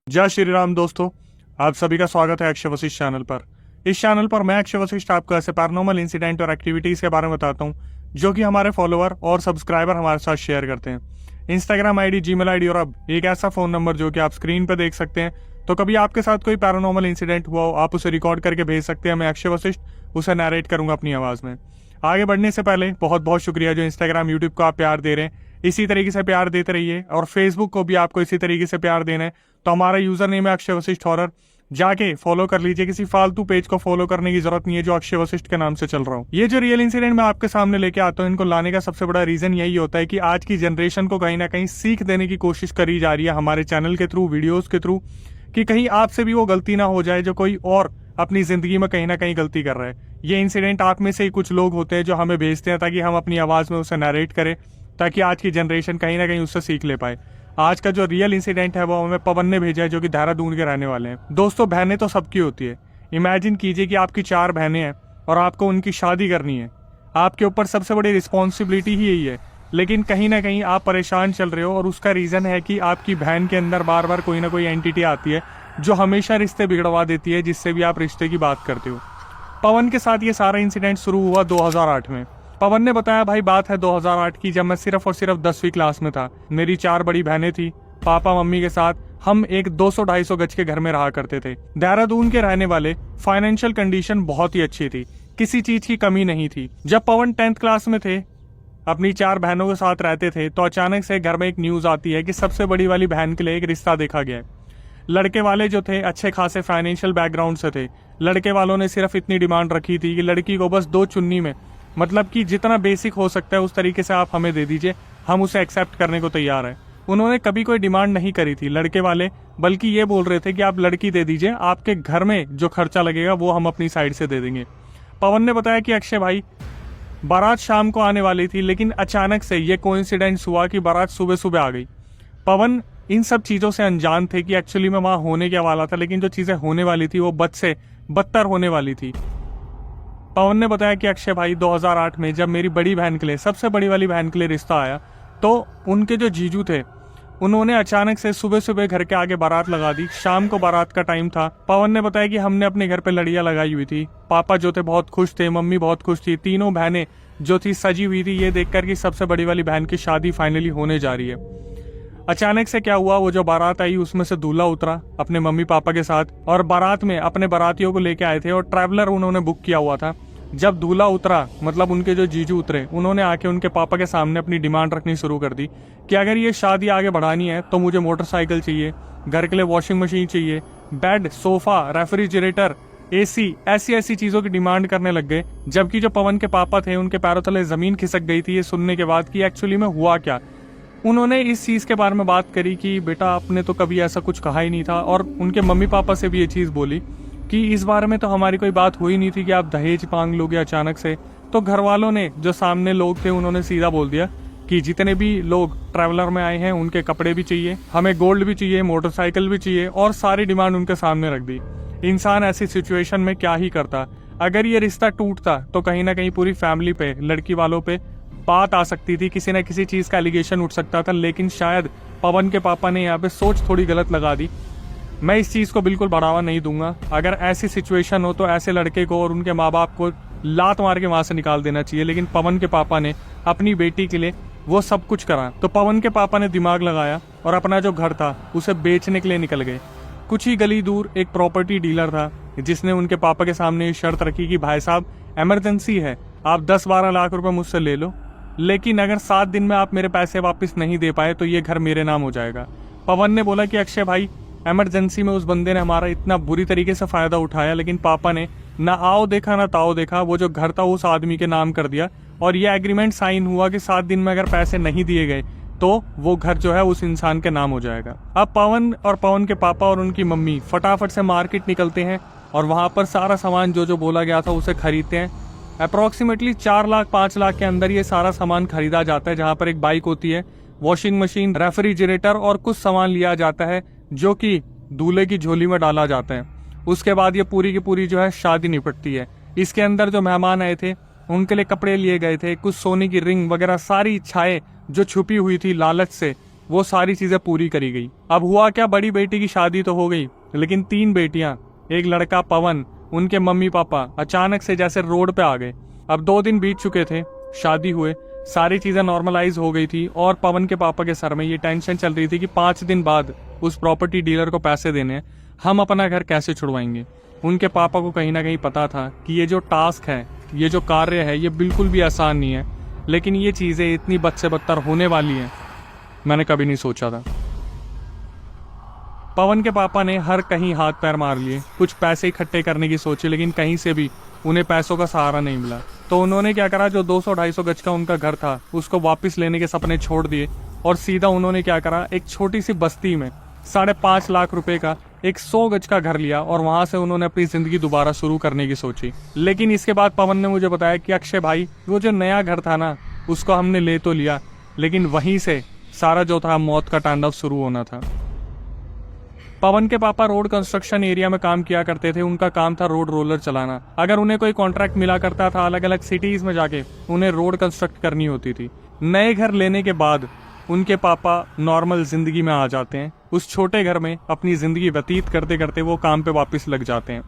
जय श्री राम दोस्तों, आप सभी का स्वागत है अक्षय वशिष्ठ चैनल पर। इस चैनल पर मैं अक्षय वशिष्ठ आपको ऐसे पैरानॉर्मल इंसिडेंट और एक्टिविटीज के बारे में बताता हूँ जो कि हमारे फॉलोअर और सब्सक्राइबर हमारे साथ शेयर करते हैं। इंस्टाग्राम आईडी, जीमेल आईडी और अब एक ऐसा फोन नंबर जो कि आप स्क्रीन पर देख सकते हैं। तो कभी आपके साथ कोई पैरानॉर्मल इंसिडेंट हुआ हो, आप उसे रिकॉर्ड करके भेज सकते हैं। मैं अक्षय वशिष्ठ उसे नरेट करूंगा अपनी आवाज में। आगे बढ़ने से पहले बहुत बहुत शुक्रिया जो इंस्टाग्राम, यूट्यूब को आप प्यार दे रहे हैं। इसी तरीके से प्यार देते रहिए और फेसबुक को भी आपको इसी तरीके से प्यार देना है। तो हमारा यूजर नेम है अक्षय वशिष्ठ हॉरर, जाके फॉलो कर लीजिए। किसी फालतू पेज को फॉलो करने की जरूरत नहीं है जो अक्षय वशिष्ठ के नाम से चल रहा हूँ। ये जो रियल इंसिडेंट मैं आपके सामने लेके आता हूँ, इनको लाने का सबसे बड़ा रीजन यही होता है कि आज की जनरेशन को कहीं ना कहीं सीख देने की कोशिश करी जा रही है हमारे चैनल के थ्रू, वीडियोस के थ्रू, कि कहीं आपसे भी वो गलती ना हो जाए जो कोई और अपनी जिंदगी में कहीं ना कहीं गलती कर रहा है। ये इंसिडेंट आप में से ही कुछ लोग होते हैं जो हमें भेजते हैं ताकि हम अपनी आवाज में उसे नरेट करें, ताकि आज की जनरेशन कहीं ना कहीं उससे सीख ले पाए। आज का जो रियल इंसिडेंट है वो हमें पवन ने भेजा है, जो कि देहरादून के रहने वाले हैं। दोस्तों, बहनें तो सबकी होती है। इमेजिन कीजिए कि आपकी 4 बहनें हैं और आपको उनकी शादी करनी है। आपके ऊपर सबसे बड़ी रिस्पॉन्सिबिलिटी ही यही है, लेकिन कहीं ना कहीं आप परेशान चल रहे हो और उसका रीजन है कि आपकी बहन के अंदर बार बार कोई ना कोई एंटिटी आती है जो हमेशा रिश्ते बिगड़वा देती है, जिससे भी आप रिश्ते की बात करते हो। पवन के साथ ये सारा इंसिडेंट शुरू हुआ 2008 में। पवन ने बताया, भाई बात है 2008 की, जब मैं सिर्फ और सिर्फ 10वीं क्लास में था। मेरी 4 बड़ी बहनें थी। पापा मम्मी के साथ हम एक 200-250 गज के घर में रहा करते थे। देहरादून के रहने वाले, फाइनेंशियल कंडीशन बहुत ही अच्छी थी, किसी चीज की कमी नहीं थी। जब पवन 10th क्लास में थे, अपनी 4 बहनों के साथ रहते थे, तो अचानक से घर में एक न्यूज आती है कि सबसे बड़ी वाली बहन के लिए एक रिश्ता देखा गया है। लड़के वाले जो थे अच्छे खासे फाइनेंशियल बैकग्राउंड से थे। लड़के वालों ने सिर्फ इतनी डिमांड रखी थी कि लड़की को बस 2 चुन्नी में, मतलब कि जितना बेसिक हो सकता है उस तरीके से आप हमें दे दीजिए, हम उसे एक्सेप्ट करने को तैयार हैं। उन्होंने कभी कोई डिमांड नहीं करी थी लड़के वाले, बल्कि ये बोल रहे थे कि आप लड़की दे दीजिए, आपके घर में जो खर्चा लगेगा वो हम अपनी साइड से दे देंगे। पवन ने बताया कि अक्षय भाई, बारात शाम को आने वाली थी, लेकिन अचानक से ये कोइंसिडेंस हुआ कि बारात सुबह सुबह आ गई। पवन इन सब चीजों से अनजान थे कि एक्चुअली में वहां होने क्या वाला था, लेकिन जो चीजें होने वाली थी वो बद से बदतर होने वाली थी। पवन ने बताया कि अक्षय भाई, 2008 में जब मेरी बड़ी बहन के लिए, सबसे बड़ी वाली बहन के लिए रिश्ता आया, तो उनके जो जीजू थे उन्होंने अचानक से सुबह सुबह घर के आगे बारात लगा दी। शाम को बारात का टाइम था। पवन ने बताया कि हमने अपने घर पे लड़ियां लगाई हुई थी। पापा जो थे बहुत खुश थे, मम्मी बहुत खुश थी। तीनों बहनें जो थी सजी हुई थी ये देखकर कि सबसे बड़ी वाली बहन की शादी फाइनली होने जा रही है। अचानक से क्या हुआ, वो जो बारात आई उसमें से दूल्हा उतरा अपने मम्मी पापा के साथ, और बारात में अपने बारातियों को लेके आए थे और ट्रैवलर उन्होंने बुक किया हुआ था। जब दूल्हा उतरा, मतलब उनके जो जीजू उतरे, उन्होंने आके उनके पापा के सामने अपनी डिमांड रखनी शुरू कर दी कि अगर ये शादी आगे बढ़ानी है तो मुझे मोटरसाइकिल चाहिए, घर के लिए वॉशिंग मशीन चाहिए, बेड, सोफा, रेफ्रिजरेटर, एसी, ऐसी ऐसी चीजों की डिमांड करने लग गए। जबकि जो पवन के पापा थे उनके पैरों तले जमीन खिसक गई थी ये सुनने के बाद कि एक्चुअली में हुआ क्या। उन्होंने इस चीज के बारे में बात करी कि बेटा आपने तो कभी ऐसा कुछ कहा ही नहीं था, और उनके मम्मी पापा से भी ये चीज बोली कि इस बारे में तो हमारी कोई बात हुई नहीं थी कि आप दहेज मांग लोगे अचानक से। तो घर वालों ने, जो सामने लोग थे, उन्होंने सीधा बोल दिया कि जितने भी लोग ट्रैवलर में आए हैं उनके कपड़े भी चाहिए, हमें गोल्ड भी चाहिए, मोटरसाइकिल भी चाहिए, और सारी डिमांड उनके सामने रख दी। इंसान ऐसी सिचुएशन में क्या ही करता। अगर ये रिश्ता टूटता तो कहीं ना कहीं पूरी फैमिली पे, लड़की वालों पे बात आ सकती थी, किसी न किसी चीज का एलिगेशन उठ सकता था। लेकिन शायद पवन के पापा ने यहाँ पे सोच थोड़ी गलत लगा दी। मैं इस चीज को बिल्कुल बढ़ावा नहीं दूंगा। अगर ऐसी सिचुएशन हो तो ऐसे लड़के को और उनके माँ बाप को लात मार के वहां से निकाल देना चाहिए। लेकिन पवन के पापा ने अपनी बेटी के लिए वो सब कुछ करा। तो पवन के पापा ने दिमाग लगाया और अपना जो घर था उसे बेचने के लिए निकल गए। कुछ ही गली दूर एक प्रॉपर्टी डीलर था जिसने उनके पापा के सामने शर्त रखी कि भाई साहब, इमरजेंसी है, आप 10-12 लाख रुपए मुझसे ले लो, लेकिन अगर 7 दिन में आप मेरे पैसे वापस नहीं दे पाए तो ये घर मेरे नाम हो जाएगा। पवन ने बोला कि अक्षय भाई, इमरजेंसी में उस बंदे ने हमारा इतना बुरी तरीके से फायदा उठाया, लेकिन पापा ने ना आओ देखा ना ताओ देखा, वो जो घर था उस आदमी के नाम कर दिया, और ये एग्रीमेंट साइन हुआ कि 7 दिन में अगर पैसे नहीं दिए गए तो वो घर जो है उस इंसान के नाम हो जाएगा। अब पवन और पवन के पापा और उनकी मम्मी फटाफट से मार्केट निकलते हैं और वहां पर सारा सामान जो जो बोला गया था उसे खरीदते हैं। अप्रोक्सीमेटली 4 लाख 5 लाख के अंदर ये सारा सामान खरीदा जाता है, जहां पर एक बाइक होती है, वॉशिंग मशीन, रेफ्रिजरेटर और कुछ सामान लिया जाता है जो कि दूल्हे की झोली में डाला जाता है। उसके बाद ये पूरी की पूरी जो है शादी निपटती है। इसके अंदर जो मेहमान आए थे उनके लिए कपड़े लिए गए थे, कुछ सोने की रिंग वगैरह सारी इच्छाएं जो छुपी हुई थी लालच से वो सारी चीजें पूरी करी गई। अब हुआ क्या, बड़ी बेटी की शादी तो हो गई, लेकिन 3 बेटियां, एक लड़का पवन, उनके मम्मी पापा अचानक से जैसे रोड पे आ गए। अब 2 दिन बीत चुके थे शादी हुए, सारी चीजें नॉर्मलाइज हो गई थी और पवन के पापा के सर में ये टेंशन चल रही थी कि 5 दिन बाद उस प्रॉपर्टी डीलर को पैसे देने हैं, हम अपना घर कैसे छुड़वाएंगे। उनके पापा को कहीं ना कहीं पता था कि ये जो टास्क है, ये जो कार्य है, ये बिल्कुल भी आसान नहीं है, लेकिन ये चीजें इतनी बद से बदतर होने वाली हैं, मैंने कभी नहीं सोचा था। पवन के पापा ने हर कहीं हाथ पैर मार लिए, कुछ पैसे इकट्ठे करने की सोची, लेकिन कहीं से भी उन्हें पैसों का सहारा नहीं मिला। तो उन्होंने क्या करा, जो 200-250 गज का उनका घर था उसको वापस लेने के सपने छोड़ दिए और सीधा उन्होंने क्या करा, एक छोटी सी बस्ती में 5.5 लाख रुपए का एक 100 गज का घर लिया और वहां से उन्होंने अपनी जिंदगी दोबारा शुरू करने की सोची। लेकिन इसके बाद पवन ने मुझे बताया कि अक्षय भाई, वो जो नया घर था ना, उसको हमने ले तो लिया, लेकिन वहीं से सारा जो था मौत का तांडव शुरू होना था। पवन के पापा रोड कंस्ट्रक्शन एरिया में काम किया करते थे, उनका काम था रोड रोलर चलाना। अगर उन्हें कोई कॉन्ट्रैक्ट मिला करता था, अलग अलग सिटीज में जाके उन्हें रोड कंस्ट्रक्ट करनी होती थी। नए घर लेने के बाद उनके पापा नॉर्मल जिंदगी में आ जाते हैं, उस छोटे घर में अपनी जिंदगी व्यतीत करते करते वो काम पे वापस लग जाते हैं।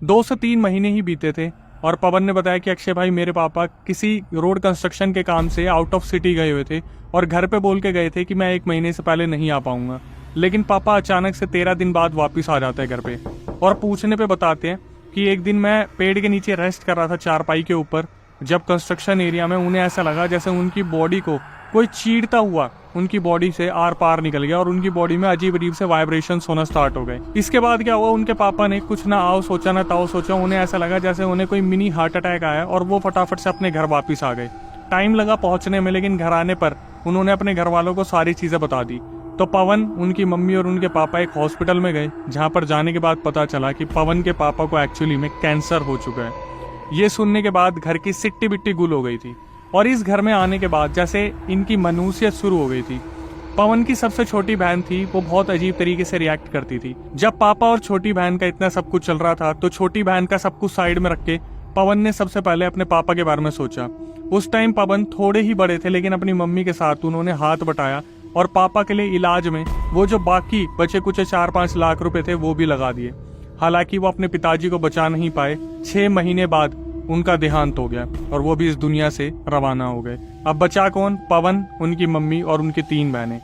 2 से 3 महीने ही बीते थे और पवन ने बताया कि अक्षय भाई, मेरे पापा किसी रोड कंस्ट्रक्शन के काम से आउट ऑफ सिटी गए हुए थे और घर पे बोल के गए थे कि मैं 1 महीने से पहले नहीं आ पाऊंगा। लेकिन पापा अचानक से 13 दिन बाद वापस आ जाते हैं घर पे और पूछने पे बताते हैं कि एक दिन मैं पेड़ के नीचे रेस्ट कर रहा था चारपाई के ऊपर, जब कंस्ट्रक्शन एरिया में उन्हें ऐसा लगा जैसे उनकी बॉडी को कोई चीरता हुआ उनकी बॉडी से आर पार निकल गया और उनकी बॉडी में अजीब अजीब से वाइब्रेशंस होना स्टार्ट हो गए। इसके बाद क्या हुआ, उनके पापा ने कुछ ना आओ सोचा ना ताओ सोचा, उन्हें ऐसा लगा जैसे उन्हें कोई मिनी हार्ट अटैक आया और वो फटाफट से अपने घर वापस आ गए। टाइम लगा पहुंचने में, लेकिन घर आने पर उन्होंने अपने घर वालों को सारी चीजें बता दी। तो पवन, उनकी मम्मी और उनके पापा एक हॉस्पिटल में गए, जहां पर जाने के बाद पता चला कि पवन के पापा को एक्चुअली में कैंसर हो चुका है। ये सुनने के बाद घर की सिट्टी बिट्टी गुल हो गई थी और इस घर में आने के बाद जैसे इनकी मनुष्यत शुरू हो गई थी। पवन की सबसे छोटी बहन थी, वो बहुत अजीब तरीके से रिएक्ट करती थी। जब पापा और छोटी बहन का इतना सब कुछ चल रहा था, तो छोटी बहन का सब कुछ साइड में रख के पवन ने सबसे पहले अपने पापा के बारे में सोचा। उस टाइम पवन थोड़े ही बड़े थे, लेकिन अपनी मम्मी के साथ उन्होंने हाथ बटाया और पापा के लिए इलाज में वो जो बाकी बचे कुछ 4-5 लाख रुपए थे वो भी लगा दिए। हालांकि वो अपने पिताजी को बचा नहीं पाए। 6 महीने बाद उनका देहांत हो गया और वो भी इस दुनिया से रवाना हो गए। अब बचा कौन? पवन, उनकी मम्मी और उनकी 3 बहनें।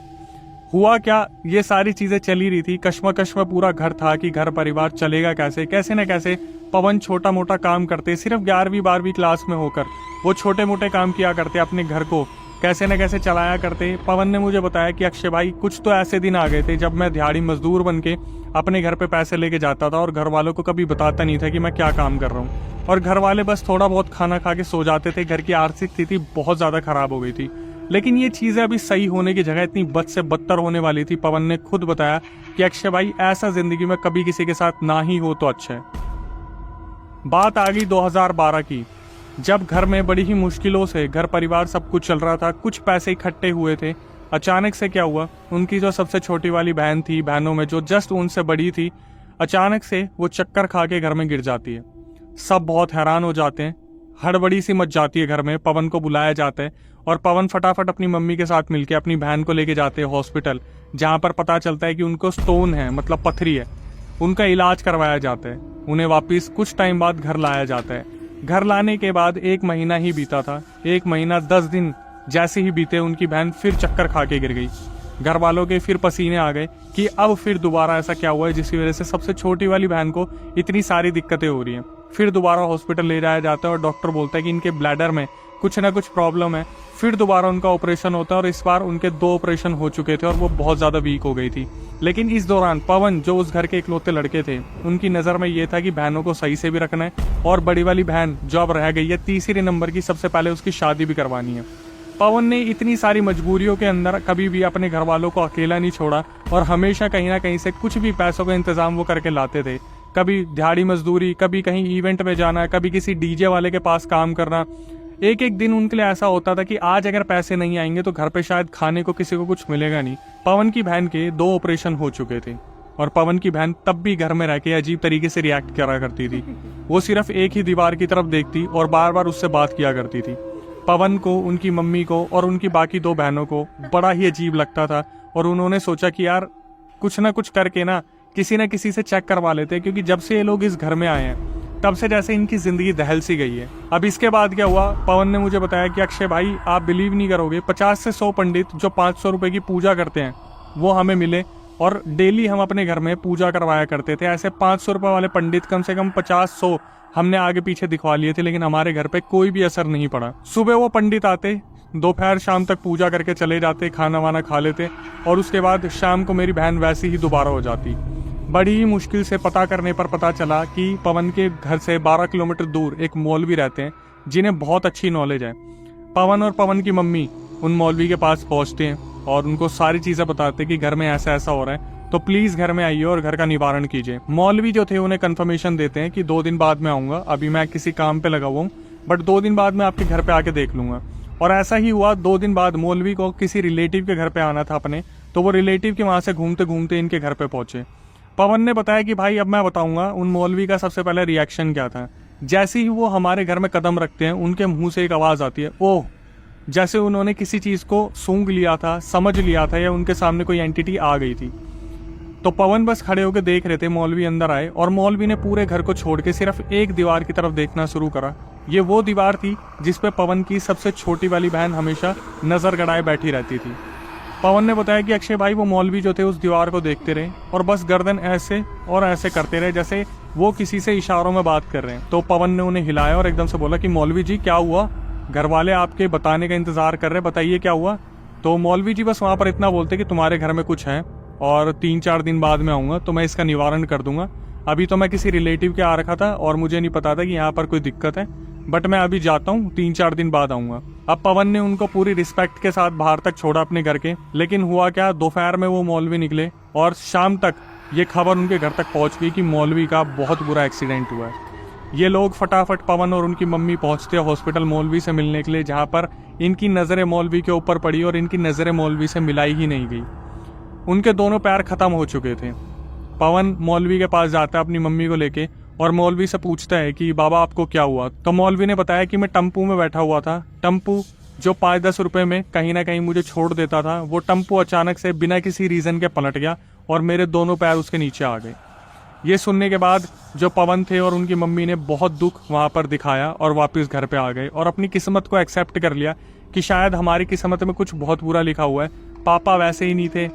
हुआ क्या, ये सारी चीजें चली रही थी, कश्मकश में पूरा घर था कि घर परिवार चलेगा कैसे। कैसे न कैसे पवन छोटा मोटा काम करते, सिर्फ 11वीं-12वीं क्लास में होकर वो छोटे मोटे काम किया करते, अपने घर को कैसे न कैसे चलाया करते। पवन ने मुझे बताया कि अक्षय भाई, कुछ तो ऐसे दिन आ गए थे जब मैं दिहाड़ी मजदूर बन के अपने घर पे पैसे लेके जाता था और घर वालों को कभी बताता नहीं था कि मैं क्या काम कर रहा हूँ, और घर वाले बस थोड़ा बहुत खाना खा के सो जाते थे। घर की आर्थिक स्थिति बहुत ज्यादा खराब हो गई थी, लेकिन ये चीजें अभी सही होने की जगह इतनी बद से बदतर होने वाली थी। पवन ने खुद बताया कि अक्षय भाई, ऐसा जिंदगी में कभी किसी के साथ ना ही हो तो अच्छा है। बात आ गई 2012 की, जब घर में बड़ी ही मुश्किलों से घर परिवार सब कुछ चल रहा था, कुछ पैसे इकट्ठे हुए थे। अचानक से क्या हुआ, उनकी जो सबसे छोटी वाली बहन थी, बहनों में जो जस्ट उनसे बड़ी थी, अचानक से वो चक्कर खा के घर में गिर जाती है। सब बहुत हैरान हो जाते हैं, हड़बड़ी सी मच जाती है घर में। पवन को बुलाया जाता है और पवन फटाफट अपनी मम्मी के साथ मिलके अपनी बहन को लेके जाते हैं हॉस्पिटल, जहां पर पता चलता है कि उनको स्टोन है, मतलब पथरी है। उनका इलाज करवाया जाता है, उन्हें वापिस कुछ टाइम बाद घर लाया जाता है। घर लाने के बाद 1 महीना ही बीता था। 1 महीना 10 दिन जैसे ही बीते, उनकी बहन फिर चक्कर खा के गिर गई। घर वालों के फिर पसीने आ गए कि अब फिर दोबारा ऐसा क्या हुआ है जिसकी वजह से सबसे छोटी वाली बहन को इतनी सारी दिक्कतें हो रही हैं। फिर दोबारा हॉस्पिटल ले जाया जाता है और डॉक्टर बोलता है कि इनके ब्लैडर में कुछ ना कुछ प्रॉब्लम है। फिर दोबारा उनका ऑपरेशन होता है और इस बार उनके 2 ऑपरेशन हो चुके थे और वो बहुत ज्यादा वीक हो गई थी। लेकिन इस दौरान पवन, जो उस घर के इकलौते लड़के थे, उनकी नजर में ये था कि बहनों को सही से भी रखना है और बड़ी वाली बहन जो अब रह गई है 3रे नंबर की, सबसे पहले उसकी शादी भी करवानी है। पवन ने इतनी सारी मजबूरियों के अंदर कभी भी अपने घर वालों को अकेला नहीं छोड़ा और हमेशा कहीं ना कहीं से कुछ भी पैसों का इंतजाम वो करके लाते थे। कभी दिहाड़ी मजदूरी, कभी कहीं इवेंट में जाना, कभी किसी डीजे वाले के पास काम करना। एक एक दिन उनके लिए ऐसा होता था कि आज अगर पैसे नहीं आएंगे तो घर पे शायद खाने को किसी को कुछ मिलेगा नहीं। पवन की बहन के 2 ऑपरेशन हो चुके थे और पवन की बहन तब भी घर में रह के अजीब तरीके से रिएक्ट करा करती थी। वो सिर्फ एक ही दीवार की तरफ देखती और बार बार उससे बात किया करती थी। पवन को, उनकी मम्मी को और उनकी बाकी 2 बहनों को बड़ा ही अजीब लगता था और उन्होंने सोचा कि यार कुछ ना कुछ करके ना किसी से चेक करवा लेते हैं, क्योंकि जब से ये लोग इस घर में आए हैं तब से जैसे इनकी जिंदगी दहल सी गई है। अब इसके बाद क्या हुआ, पवन ने मुझे बताया कि अक्षय भाई आप बिलीव नहीं करोगे, 50 से 100 पंडित जो 500 रुपए की पूजा करते हैं वो हमें मिले, और डेली हम अपने घर में पूजा करवाया करते थे। ऐसे 500 रुपए वाले पंडित कम से कम 50-100 हमने आगे पीछे दिखवा लिए थे, लेकिन हमारे घर पे कोई भी असर नहीं पड़ा। सुबह वो पंडित आते, दोपहर शाम तक पूजा करके चले जाते, खाना वाना खा लेते, और उसके बाद शाम को मेरी बहन वैसे ही दोबारा हो जाती। बड़ी ही मुश्किल से पता करने पर पता चला कि पवन के घर से 12 किलोमीटर दूर एक मौलवी रहते हैं जिन्हें बहुत अच्छी नॉलेज है। पवन और पवन की मम्मी उन मौलवी के पास पहुंचते हैं और उनको सारी चीज़ें बताते हैं कि घर में ऐसा ऐसा हो रहा है, तो प्लीज़ घर में आइए और घर का निवारण कीजिए। मौलवी जो थे उन्हें कन्फर्मेशन देते हैं कि 2 दिन बाद मैं आऊँगा, अभी मैं किसी काम पे लगा हुआ हूँ, बट 2 दिन बाद मैं आपके घर पे आके देख लूँगा। और ऐसा ही हुआ, 2 दिन बाद मौलवी को किसी रिलेटिव के घर पे आना था अपने, तो वो रिलेटिव के वहाँ से घूमते घूमते इनके घर पे पहुंचे। पवन ने बताया कि भाई अब मैं बताऊंगा उन मौलवी का सबसे पहले रिएक्शन क्या था। जैसे ही वो हमारे घर में कदम रखते हैं उनके मुंह से एक आवाज़ आती है, ओह, जैसे उन्होंने किसी चीज़ को सूंघ लिया था, समझ लिया था, या उनके सामने कोई एंटिटी आ गई थी। तो पवन बस खड़े होकर देख रहे थे, मौलवी अंदर आए और मौलवी ने पूरे घर को छोड़ के सिर्फ एक दीवार की तरफ देखना शुरू करा। ये वो दीवार थी जिस पे पवन की सबसे छोटी वाली बहन हमेशा नजर गड़ाए बैठी रहती थी। पवन ने बताया कि अक्षय भाई वो मौलवी जो थे उस दीवार को देखते रहे और बस गर्दन ऐसे और ऐसे करते रहे जैसे वो किसी से इशारों में बात कर रहे हैं। तो पवन ने उन्हें हिलाया और एकदम से बोला कि मौलवी जी क्या हुआ, घर वाले आपके बताने का इंतजार कर रहे, बताइए क्या हुआ। तो मौलवी जी बस वहाँ पर इतना बोलते कि तुम्हारे घर में कुछ है और 3-4 दिन बाद में आऊँगा तो मैं इसका निवारण कर दूंगा। अभी तो मैं किसी रिलेटिव के आ रखा था और मुझे नहीं पता था कि यहाँ पर कोई दिक्कत है, बट मैं अभी जाता हूँ, 3-4 दिन बाद आऊँगा। अब पवन ने उनको पूरी रिस्पेक्ट के साथ बाहर तक छोड़ा अपने घर के, लेकिन हुआ क्या, दोपहर में वो मौलवी निकले और शाम तक ये खबर उनके घर तक पहुँच गई कि मौलवी का बहुत बुरा एक्सीडेंट हुआ है। ये लोग फटाफट पवन और उनकी मम्मी पहुँचते हॉस्पिटल मौलवी से मिलने के लिए, जहाँ पर इनकी नज़रें मौलवी के ऊपर पड़ी और इनकी नज़रें मौलवी से मिलाई ही नहीं गई। उनके दोनों पैर खत्म हो चुके थे। पवन मौलवी के पास जाता है अपनी मम्मी को लेके और मौलवी से पूछता है कि बाबा आपको क्या हुआ। तो मौलवी ने बताया कि मैं टम्पू में बैठा हुआ था, टम्पू जो 5-10 रुपए में कहीं ना कहीं मुझे छोड़ देता था, वो टम्पू अचानक से बिना किसी रीज़न के पलट गया और मेरे दोनों पैर उसके नीचे आ गए। ये सुनने के बाद जो पवन थे और उनकी मम्मी ने बहुत दुख वहाँ पर दिखाया और वापस घर पे आ गए और अपनी किस्मत को एक्सेप्ट कर लिया कि शायद हमारी किस्मत में कुछ बहुत बुरा लिखा हुआ है। पापा वैसे ही नहीं थे,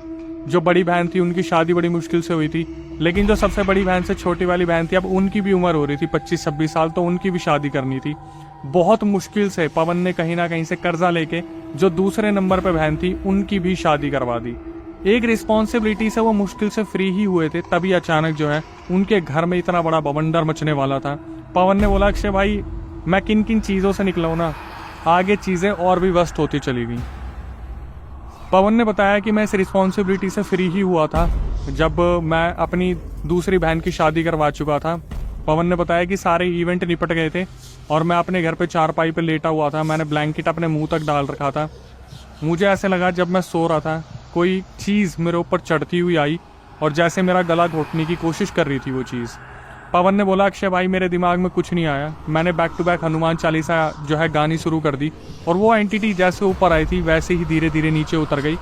जो बड़ी बहन थी उनकी शादी बड़ी मुश्किल से हुई थी, लेकिन जो सबसे बड़ी बहन से छोटी वाली बहन थी अब उनकी भी उम्र हो रही थी 25-26 साल, तो उनकी भी शादी करनी थी। बहुत मुश्किल से पवन ने कहीं ना कहीं से कर्जा लेके जो दूसरे नंबर पे बहन थी उनकी भी शादी करवा दी। एक रिस्पॉन्सिबिलिटी से वो मुश्किल से फ्री ही हुए थे, तभी अचानक जो है उनके घर में इतना बड़ा बवंडर मचने वाला था। पवन ने बोला अक्षय भाई मैं किन किन चीज़ों से निकला हूँ ना, आगे चीज़ें और भी वर्स्ट होती चली गई। पवन ने बताया कि मैं इस रिस्पॉन्सिबिलिटी से फ्री ही हुआ था जब मैं अपनी दूसरी बहन की शादी करवा चुका था। पवन ने बताया कि सारे इवेंट निपट गए थे और मैं अपने घर पे चारपाई पे लेटा हुआ था, मैंने ब्लैंकेट अपने मुंह तक डाल रखा था। मुझे ऐसे लगा जब मैं सो रहा था कोई चीज़ मेरे ऊपर चढ़ती हुई आई और जैसे मेरा गला घोटने की कोशिश कर रही थी वो चीज़। पवन ने बोला अक्षय भाई मेरे दिमाग में कुछ नहीं आया, मैंने back to back Hanuman Chalisa जो है गानी शुरू कर दी और वो एंटिटी जैसे ऊपर आई थी वैसे ही धीरे धीरे नीचे उतर गई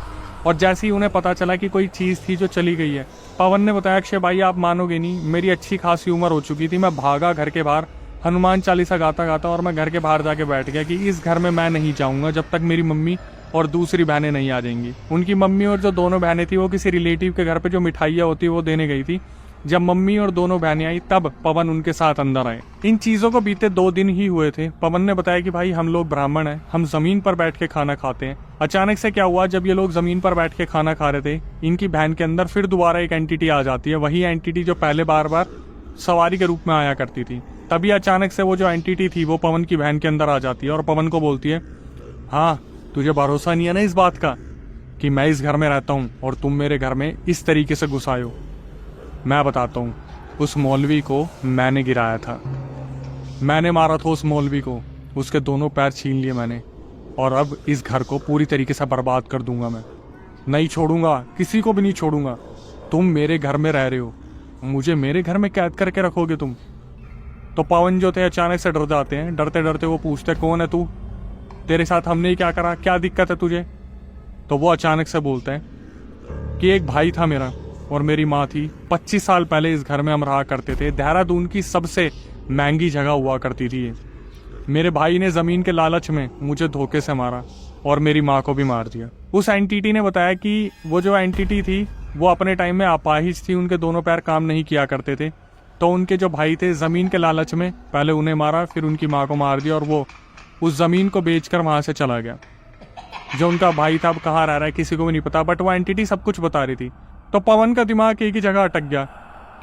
और जैसे ही उन्हें पता चला कि कोई चीज़ थी जो चली गई है। पवन ने बताया अक्षय भाई आप मानोगे नहीं, मेरी अच्छी खासी उम्र हो चुकी थी, मैं भागा घर के बाहर हनुमान चालीसा गाता गाता और मैं घर के बाहर जाके बैठ गया कि इस घर में मैं नहीं जाऊँगा जब तक मेरी मम्मी और दूसरी बहनें नहीं आ जाएंगी। उनकी मम्मी और जो दोनों बहनें थी वो किसी रिलेटिव के घर पे जो मिठाइयाँ होती वो देने गई थी। जब मम्मी और दोनों बहनें आई तब पवन उनके साथ अंदर आए। इन चीज़ों को बीते 2 दिन ही हुए थे। पवन ने बताया कि भाई हम लोग ब्राह्मण हैं, हम ज़मीन पर बैठ के खाना खाते हैं। अचानक से क्या हुआ, जब ये लोग ज़मीन पर बैठ के खाना खा रहे थे इनकी बहन के अंदर फिर दोबारा एक एंटिटी आ जाती है, वही एंटिटी जो पहले बार बार सवारी के रूप में आया करती थी। तभी अचानक से वो जो एंटिटी थी वो पवन की बहन के अंदर आ जाती है और पवन को बोलती है हाँ तुझे भरोसा नहीं है ना इस बात का कि मैं इस घर में रहता हूँ और तुम मेरे घर में इस तरीके से घुस आए हो। मैं बताता हूँ, उस मौलवी को मैंने गिराया था, मैंने मारा था उस मौलवी को, उसके दोनों पैर छीन लिए मैंने और अब इस घर को पूरी तरीके से बर्बाद कर दूंगा। मैं नहीं छोड़ूंगा, किसी को भी नहीं छोड़ूंगा। तुम मेरे घर में रह रहे हो, मुझे मेरे घर में कैद करके रखोगे तुम? तो पवन जो थे अचानक से डर जाते हैं। डरते डरते वो पूछते कौन है तू, तेरे साथ हमने क्या करा, क्या दिक्कत है तुझे? तो वो अचानक से बोलते हैं कि एक भाई था मेरा और मेरी माँ थी। 25 साल पहले इस घर में हम रहा करते थे। देहरादून की सबसे महंगी जगह हुआ करती थी ये। मेरे भाई ने ज़मीन के लालच में मुझे धोखे से मारा और मेरी माँ को भी मार दिया। उस एंटिटी ने बताया कि वो जो एंटिटी थी वो अपने टाइम में अपाहिज थी, उनके दोनों पैर काम नहीं किया करते थे। तो उनके जो भाई थे ज़मीन के लालच में पहले उन्हें मारा, फिर उनकी माँ को मार दिया और वो उस ज़मीन को बेचकर वहाँ से चला गया। जो उनका भाई था अब कहाँ रह रहा है किसी को भी नहीं पता, बट वो एंटिटी सब कुछ बता रही थी। तो पवन का दिमाग एक ही जगह अटक गया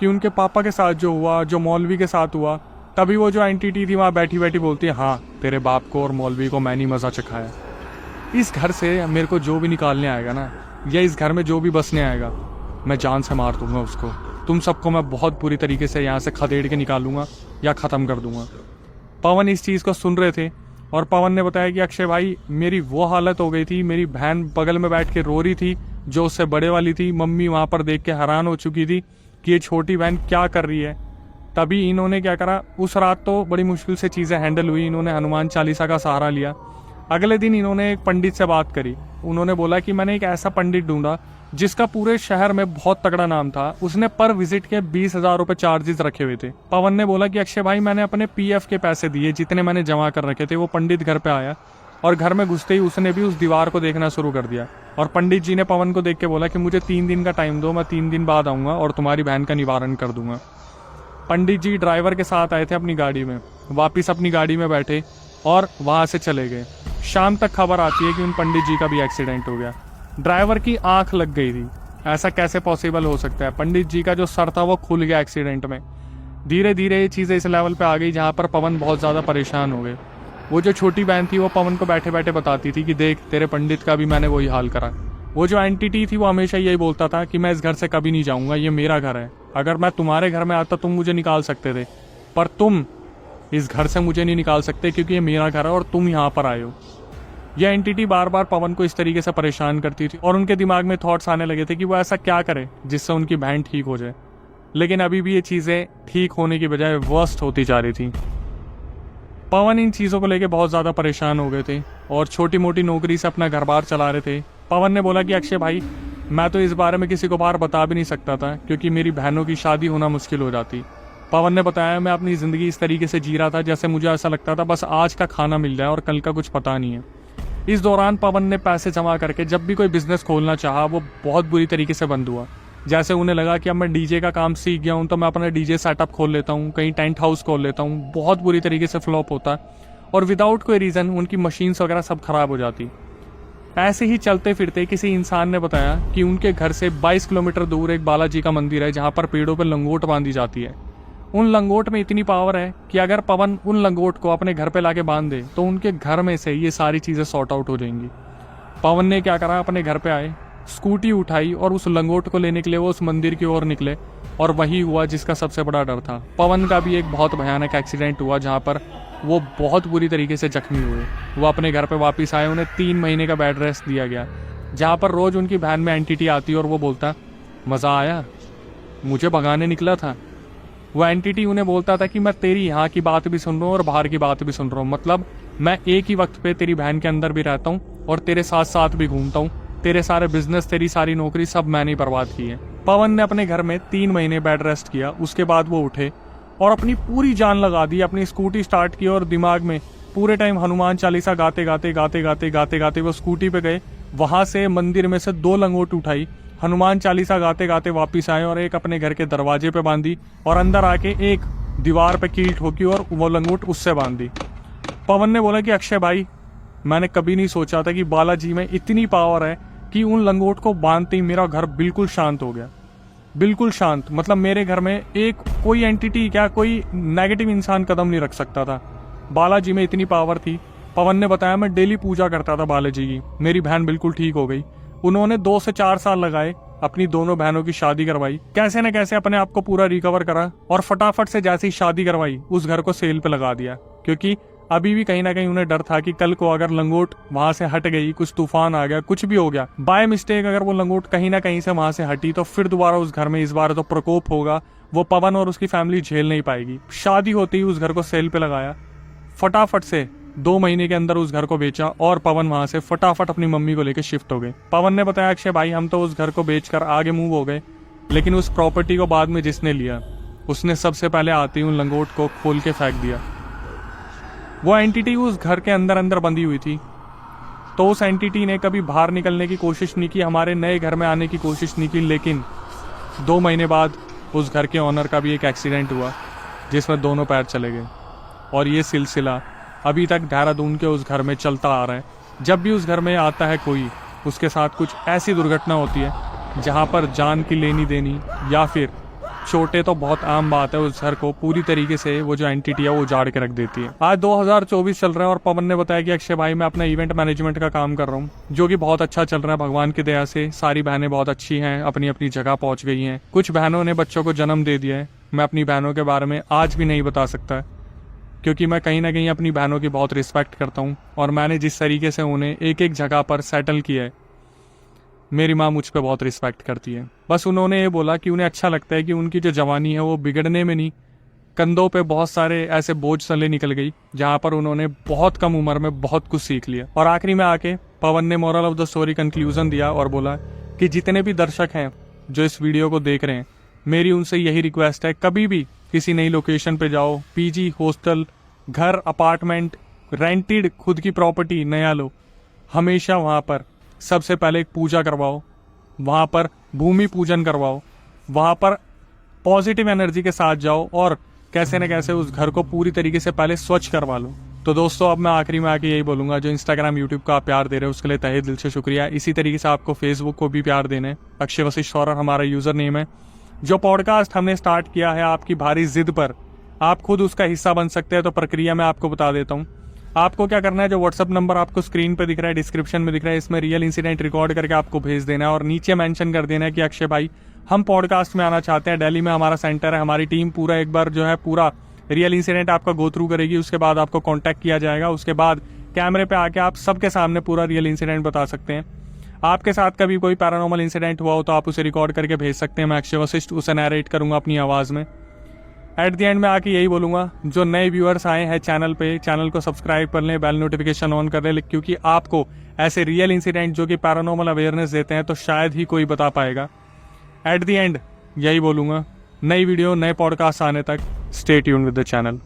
कि उनके पापा के साथ जो हुआ, जो मौलवी के साथ हुआ, तभी वो जो एंटिटी थी वहाँ बैठी बैठी बोलती है, हाँ तेरे बाप को और मौलवी को मैंने मज़ा चखाया। इस घर से मेरे को जो भी निकालने आएगा ना, या इस घर में जो भी बसने आएगा, मैं जान से मार दूंगा उसको। तुम सबको मैं बहुत बुरी तरीके से यहाँ से खदेड़ के निकालूंगा या ख़त्म कर दूंगा। पवन इस चीज़ को सुन रहे थे और पवन ने बताया कि अक्षय भाई मेरी वो हालत हो गई थी, मेरी बहन बगल में बैठ के रो रही थी जो उससे बड़े वाली थी। मम्मी वहाँ पर देख के हैरान हो चुकी थी कि ये छोटी बहन क्या कर रही है। तभी इन्होंने क्या करा, उस रात तो बड़ी मुश्किल से चीज़ें हैंडल हुई। इन्होंने हनुमान चालीसा का सहारा लिया। अगले दिन इन्होंने एक पंडित से बात करी। उन्होंने बोला कि मैंने एक ऐसा पंडित ढूंढा जिसका पूरे शहर में बहुत तगड़ा नाम था। उसने पर विजिट के 20,000 रुपये चार्जेस रखे हुए थे। पवन ने बोला कि अक्षय भाई मैंने अपने पीएफ के पैसे दिए जितने मैंने जमा कर रखे थे। वो पंडित घर पे आया और घर में घुसते ही उसने भी उस दीवार को देखना शुरू कर दिया। और पंडित जी ने पवन को देख के बोला कि मुझे 3 दिन का टाइम दो, मैं 3 दिन बाद आऊँगा और तुम्हारी बहन का निवारण कर दूंगा। पंडित जी ड्राइवर के साथ आए थे अपनी गाड़ी में, वापिस अपनी गाड़ी में बैठे और वहाँ से चले गए। शाम तक खबर आती है कि उन पंडित जी का भी एक्सीडेंट हो गया। ड्राइवर की आंख लग गई थी। ऐसा कैसे पॉसिबल हो सकता है? पंडित जी का जो सर था वो खुल गया एक्सीडेंट में। धीरे धीरे ये चीज़ें इस लेवल पे आ गई जहाँ पर पवन बहुत ज़्यादा परेशान हो गए। वो जो छोटी बहन थी वो पवन को बैठे बैठे बताती थी कि देख तेरे पंडित का भी मैंने वही हाल करा। वो जो एंटिटी थी वो हमेशा यही बोलता था कि मैं इस घर से कभी नहीं जाऊँगा, ये मेरा घर है। अगर मैं तुम्हारे घर में आता तुम मुझे निकाल सकते थे, पर तुम इस घर से मुझे नहीं निकाल सकते क्योंकि ये मेरा घर है और तुम यहाँ पर आए हो। यह एंटिटी बार बार पवन को इस तरीके से परेशान करती थी और उनके दिमाग में थॉट्स आने लगे थे कि वो ऐसा क्या करे जिससे उनकी बहन ठीक हो जाए। लेकिन अभी भी ये चीज़ें ठीक होने की बजाय वर्स्ट होती जा रही थी। पवन इन चीज़ों को लेकर बहुत ज़्यादा परेशान हो गए थे और छोटी मोटी नौकरी से अपना घर बार चला रहे थे। पवन ने बोला कि अक्षय भाई मैं तो इस बारे में किसी को बाहर बता भी नहीं सकता था क्योंकि मेरी बहनों की शादी होना मुश्किल हो जाती। पवन ने बताया मैं अपनी ज़िंदगी इस तरीके से जी रहा था जैसे मुझे ऐसा लगता था बस आज का खाना मिल जाए और कल का कुछ पता नहीं है। इस दौरान पवन ने पैसे जमा करके जब भी कोई बिजनेस खोलना चाहा वो बहुत बुरी तरीके से बंद हुआ। जैसे उन्हें लगा कि अब मैं डीजे का काम सीख गया हूँ तो मैं अपना डीजे सेटअप खोल लेता हूँ, कहीं टेंट हाउस खोल लेता हूँ। बहुत बुरी तरीके से फ्लॉप होता और विदाउट कोई रीज़न उनकी मशीन्स वगैरह सब खराब हो जाती। ऐसे ही चलते फिरते किसी इंसान ने बताया कि उनके घर से 22 किलोमीटर दूर एक बालाजी का मंदिर है जहाँ पर पेड़ों पर लंगोट बांधी जाती है। उन लंगोट में इतनी पावर है कि अगर पवन उन लंगोट को अपने घर पे लाके बांध दे तो उनके घर में से ये सारी चीज़ें सॉर्ट आउट हो जाएंगी। पवन ने क्या करा, अपने घर पे आए, स्कूटी उठाई और उस लंगोट को लेने के लिए वो उस मंदिर की ओर निकले और वही हुआ जिसका सबसे बड़ा डर था। पवन का भी एक बहुत भयानक एक्सीडेंट हुआ जहाँ पर वो बहुत बुरी तरीके से जख्मी हुए। वो अपने घर पे वापस आए, उन्हें 3 महीने का बेड रेस्ट दिया गया जहाँ पर रोज़ उनकी बहन में एंटिटी आती और वो बोलता मज़ा आया, मुझे भगाने निकला था। वो एंटिटी उन्हें बोलता था कि मैं तेरी यहाँ की बात भी सुन रहा हूँ और बाहर की बात भी सुन रहा हूँ, मतलब मैं एक ही वक्त पे तेरी बहन के अंदर भी रहता हूँ और तेरे साथ साथ भी घूमता हूँ। तेरे सारे बिजनेस, तेरी सारी नौकरी सब मैंने बर्बाद की है। पवन ने अपने घर में 3 महीने बेड रेस्ट किया। उसके बाद वो उठे और अपनी पूरी जान लगा दी, अपनी स्कूटी स्टार्ट की और दिमाग में पूरे टाइम हनुमान चालीसा गाते गाते वो स्कूटी पे गए। वहां से मंदिर में से 2 लंगोट उठाई, हनुमान चालीसा गाते गाते वापिस आए और एक अपने घर के दरवाजे पे बांधी और अंदर आके एक दीवार पे कील ठोकी और वो लंगोट उससे बांधी। पवन ने बोला कि अक्षय भाई मैंने कभी नहीं सोचा था कि बालाजी में इतनी पावर है कि उन लंगोट को बांधते ही मेरा घर बिल्कुल शांत हो गया। बिल्कुल शांत, मतलब मेरे घर में एक कोई एंटिटी, क्या कोई नेगेटिव इंसान कदम नहीं रख सकता था। बालाजी में इतनी पावर थी। पवन ने बताया मैं डेली पूजा करता था बालाजी की। मेरी बहन बिल्कुल ठीक हो गई। उन्होंने 2 से 4 साल लगाए, अपनी दोनों बहनों की शादी करवाई, कैसे न कैसे अपने आप को पूरा रिकवर करा और फटाफट से जैसी शादी करवाई उस घर को सेल पे लगा दिया। क्योंकि अभी भी कहीं ना कहीं उन्हें डर था कि कल को अगर लंगोट वहां से हट गई, कुछ तूफान आ गया, कुछ भी हो गया, बाय मिस्टेक अगर वो लंगोट कहीं ना कहीं से वहां से हटी तो फिर दोबारा उस घर में इस बार तो प्रकोप होगा, वो पवन और उसकी फैमिली झेल नहीं पाएगी। शादी होती ही उस घर को सेल पे लगाया, फटाफट से 2 महीने के अंदर उस घर को बेचा और पवन वहां से फटाफट अपनी मम्मी को लेकर शिफ्ट हो गए। पवन ने बताया अक्षय भाई हम तो उस घर को बेचकर आगे मूव हो गए, लेकिन उस प्रॉपर्टी को बाद में जिसने लिया उसने सबसे पहले आते ही उन लंगोट को खोल के फेंक दिया। वो एंटिटी उस घर के अंदर अंदर बंधी हुई थी, तो उस एंटिटी ने कभी बाहर निकलने की कोशिश नहीं की, हमारे नए घर में आने की कोशिश नहीं की। लेकिन 2 महीने बाद उस घर के ऑनर का भी एक एक्सीडेंट हुआ जिसमें दोनों पैर चले गए, और ये सिलसिला अभी तक देहरादून के उस घर में चलता आ रहा है। जब भी उस घर में आता है कोई, उसके साथ कुछ ऐसी दुर्घटना होती है जहां पर जान की लेनी देनी या फिर छोटे तो बहुत आम बात है, उस घर को पूरी तरीके से वो जो एंटिटी है वो उजाड़ के रख देती है। आज 2024 चल रहा है और पवन ने बताया कि अक्षय भाई मैं अपना इवेंट मैनेजमेंट का काम कर रहा हूँ, जो कि बहुत अच्छा चल रहा है भगवान की दया से। सारी बहनें बहुत अच्छी हैं, अपनी अपनी जगह पहुंच गई हैं। कुछ बहनों ने बच्चों को जन्म दे दिया है। मैं अपनी बहनों के बारे में आज भी नहीं बता सकता, क्योंकि मैं कहीं ना कहीं अपनी बहनों की बहुत रिस्पेक्ट करता हूँ, और मैंने जिस तरीके से उन्हें एक एक जगह पर सेटल किया है, मेरी माँ मुझ पर बहुत रिस्पेक्ट करती है। बस उन्होंने ये बोला कि उन्हें अच्छा लगता है कि उनकी जो जवानी है वो बिगड़ने में नहीं, कंधों पे बहुत सारे ऐसे बोझ तले निकल गई जहाँ पर उन्होंने बहुत कम उम्र में बहुत कुछ सीख लिया। और आखिरी में आके पवन ने moral of the story conclusion दिया और बोला कि जितने भी दर्शक हैं जो इस वीडियो को देख रहे हैं, मेरी उनसे यही रिक्वेस्ट है, कभी भी किसी नई लोकेशन पे जाओ, पीजी, हॉस्टल, घर, अपार्टमेंट, रेंटेड खुद की प्रॉपर्टी नया लो, हमेशा वहाँ पर सबसे पहले एक पूजा करवाओ, वहाँ पर भूमि पूजन करवाओ, वहाँ पर पॉजिटिव एनर्जी के साथ जाओ और कैसे न कैसे उस घर को पूरी तरीके से पहले स्वच्छ करवा लो। तो दोस्तों अब मैं आखिरी में आके यही बोलूंगा, जो इंस्टाग्राम यूट्यूब का आप प्यार दे रहे हो उसके लिए तहे दिल से शुक्रिया। इसी तरीके से आपको फेसबुक को भी प्यार देना है, अक्षय वशिष्ठ और हमारा यूजर नेम है। जो पॉडकास्ट हमने स्टार्ट किया है आपकी भारी जिद पर, आप खुद उसका हिस्सा बन सकते हैं। तो प्रक्रिया मैं आपको बता देता हूँ। आपको क्या करना है, जो व्हाट्सअप नंबर आपको स्क्रीन पे दिख रहा है, डिस्क्रिप्शन में दिख रहा है, इसमें रियल इंसिडेंट रिकॉर्ड करके आपको भेज देना है और नीचे मेंशन कर देना है कि अक्षय भाई हम पॉडकास्ट में आना चाहते हैं, दिल्ली में हमारा सेंटर है, हमारी टीम पूरा एक बार जो है पूरा रियल इंसिडेंट आपका गो थ्रू करेगी, उसके बाद आपको कॉन्टैक्ट किया जाएगा। उसके बाद कैमरे पे आके आप सबके सामने पूरा रियल इंसिडेंट बता सकते हैं। आपके साथ कभी कोई पैरानॉर्मल इंसिडेंट हुआ हो तो आप उसे रिकॉर्ड करके भेज सकते हैं, मैं अक्षय वशिष्ठ उसे नैरेट करूंगा अपनी आवाज़ में। एट द एंड में आके यही बोलूंगा, जो नए व्यूअर्स आए हैं चैनल पे, चैनल को सब्सक्राइब कर लें, बेल नोटिफिकेशन ऑन कर लें, क्योंकि आपको ऐसे रियल इंसिडेंट जो कि पैरानॉर्मल अवेयरनेस देते हैं तो शायद ही कोई बता पाएगा। एट द एंड यही बोलूंगा, नई वीडियो नए पॉडकास्ट आने तक stay tuned with the channel.